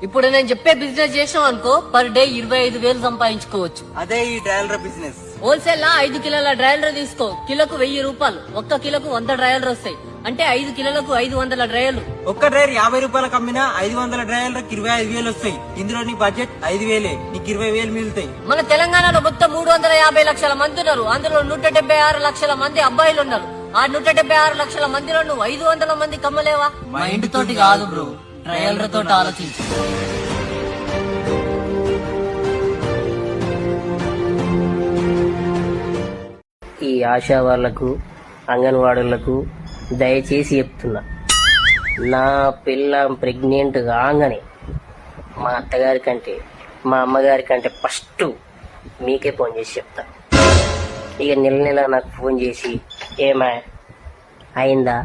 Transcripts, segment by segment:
ఇప్పుడు నేను చెప్పే బిజినెస్ చేసాం అనుకో పర్ డే 25,000 సంపాదించుకోవచ్చు. అదే ఈ డ్రైలర్ బిజినెస్. హోల్సేల్ లా 5 కిలోల డ్రైలర్ తీసుకో, కిలోకు 1000 రూపాయలు. ఒక్క కిలోకు 100 డ్రైలర్ వస్తాయి, అంటే 5 కిలోలకు 500 డ్రైయర్లు. ఒక్క డ్రైవర్ 50 రూపాయలకు అమ్మినా 500 డ్రైవర్లకు 25,000 వస్తాయి. ఇందులో నీ బడ్జెట్ 5,000, నీకు 20,000 మిగులుతాయి. మన తెలంగాణలో మొత్తం 350 లక్షల మంది ఉన్నారు. అందులో 176 లక్షల మంది అబ్బాయిలు ఉన్నారు. ఆ 176 లక్షల మందిలో నువ్వు 500 మంది కమ్మలేవా? మా ఇంటితోటి కాదు బ్రో, ట్రయలర్ తోటి ఆలోచించు. ఈ ఆశా వాళ్లకు, అంగన్వాడీలకు దయచేసి చెప్తున్నా, నా పిల్ల ప్రెగ్నెంట్ కాగానే మా అత్తగారి కంటే మా అమ్మగారి కంటే ఫస్ట్ మీకే ఫోన్ చేసి చెప్తా. ఇక నెల నెల నాకు ఫోన్ చేసి ఏమా అయిందా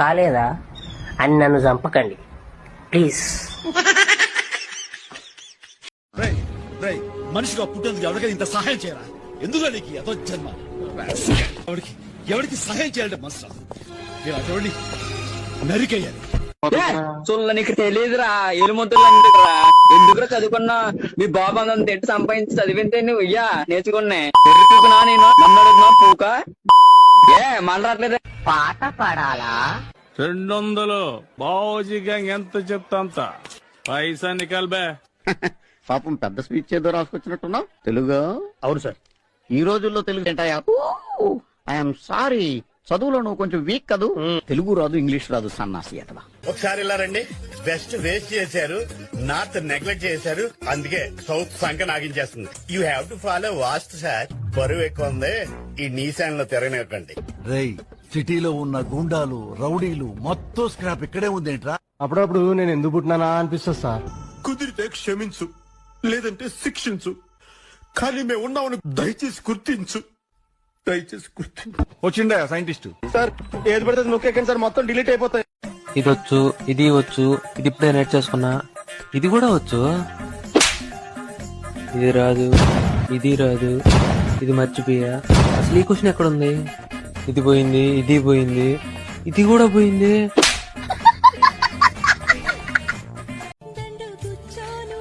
కాలేదా అని నన్ను చంపకండి ప్లీజ్. మనిషిగా పుట్టేందుకు ఎవరికైనా ఇంత సహాయం చేయరా? ఎందులో నీకు ఏదో జన్మ? ఎవరికి సహాయం చేయాలంటే మనసు నేను అటువంటి నరికేయాలి. చూడ నీకు తెలియదురా, ఎలుమంతురా ఎందుకురా చదువుకున్నా? మీ బాబు అంత తింటే సంపాదించి చదివితే నువ్వు ఇయ్యా నేర్చుకున్నా పెరుగుతున్నా నేను నన్ను అడుగుతున్నా పూక ఏ మనరాట్లేదా? పాట పాడాలా? 200 బావోజీగా ఎంత చెప్తా అంత పైసా నికాల్బే. పాపం పెద్ద స్పీచ్ ఏదో రాసుకొచ్చినట్టున్నావు. తెలుగు? అవును సార్. ఈ రోజుల్లో తెలుగు ఏంటయ్యా? ఐఎమ్ సారీ, చదువులో నువ్వు కొంచెం వీక్ కదూ. తెలుగు రాదు, ఇంగ్లీష్ రాదు, సన్నాసి అతవా. ఒకసారి ఇలా రండి. వెస్ట్ వేస్ట్ చేశారు, నార్త్ నెగ్లెక్ట్ చేశారు, అందుకే సౌత్ సంఖ్య నాగించేస్తుంది. You have to follow vastu sir. బరువు ఎక్కువ ఉంది, ఈ నీశాన్ లో తిరగనివ్వకండి. రేయ్, సిటీలో ఉన్న గుండాలు, రౌడీలు మొత్తం స్క్రాప్ ఇక్కడే ఉందేంట్రా? అప్పుడప్పుడు నేను ఎందుకు పుట్టినానా అనిపిస్తుంది సార్. కుదిరితే క్షమించు, లేదంటే శిక్షించు, కానీ మేము ఉన్నామని దయచేసి గుర్తించు. వచ్చిండా సైంటిస్ట్? సార్ ఏది పడితే నొక్కేకండి సార్, మొత్తం డిలీట్ అయిపోతాయి. ఇది వచ్చు, ఇది వచ్చు, ఇది ఇప్పుడే నేర్చేసుకున్నా, ఇది కూడా వచ్చు. ఇది రాదు, ఇది రాదు, ఇది మర్చిపోయా. అసలు ఈ క్వశ్చన్ ఎక్కడుంది? ఇది పోయింది, ఇది పోయింది, ఇది కూడా పోయింది.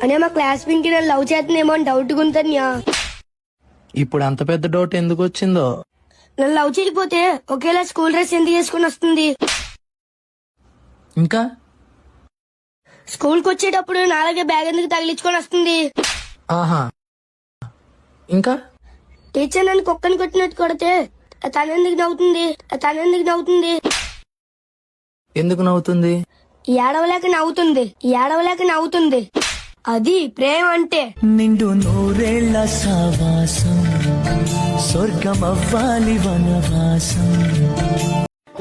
అనే మా క్లాస్ పింకి నన్ను లవ్ చేస్తుందేమో అని డౌట్ గుంతన్యా. ఇప్పుడు అంత పెద్ద డౌట్ ఎందుకు వచ్చిందో? నన్ను లవ్ చేయకపోతే ఒకేలా స్కూల్ డ్రెస్ ఎందుకు వేసుకుని వస్తుంది? ఇంకా స్కూల్ కి వచ్చేటప్పుడు నాలుగే బ్యాగ్ ఎందుకు తగిలించుకొని వస్తుంది? ఆహా, ఇంకా టీచర్ నన్ను కుక్కని కొట్టినట్టు కొడితే తనెందుకు నవ్వుతుంది? ఎందుకు నవ్వుతుంది? ఏడవలేక నవ్వుతుంది. అది ప్రేమ అంటే. నిండు నూరేళ్ల సావాసం, స్వర్గం అవ్వాలి వనవాసం.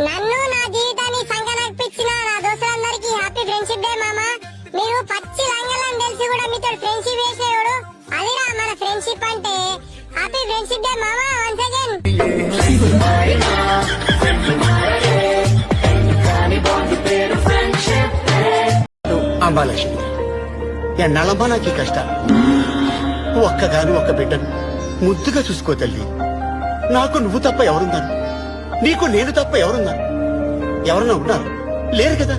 నన్ను నా జీవితాన్ని సంకనాకిపించిన నా దోస్తులందరికీ హ్యాపీ ఫ్రెండ్షిప్ డే మామా. మీరు పచ్చి రంగలని తెలిసి కూడా మీతో ఫ్రెండ్షిప్ చేసేవాడు, అదిరా మన ఫ్రెండ్షిప్ అంటే. హ్యాపీ ఫ్రెండ్షిప్ డే మామా వన్స్ అగైన్. అంబాలక్ష్మి, ఎన్నాళ్ళమ్మా నాకు ఈ కష్టాలు. ఒక్కగాని ఒక్క బిడ్డను ముద్దుగా చూసుకో తల్లి. నాకు నువ్వు తప్ప ఎవరున్నారు? నీకు నేను తప్ప ఎవరున్నారు? ఎవరన్నా ఉన్నారు? లేరు కదా.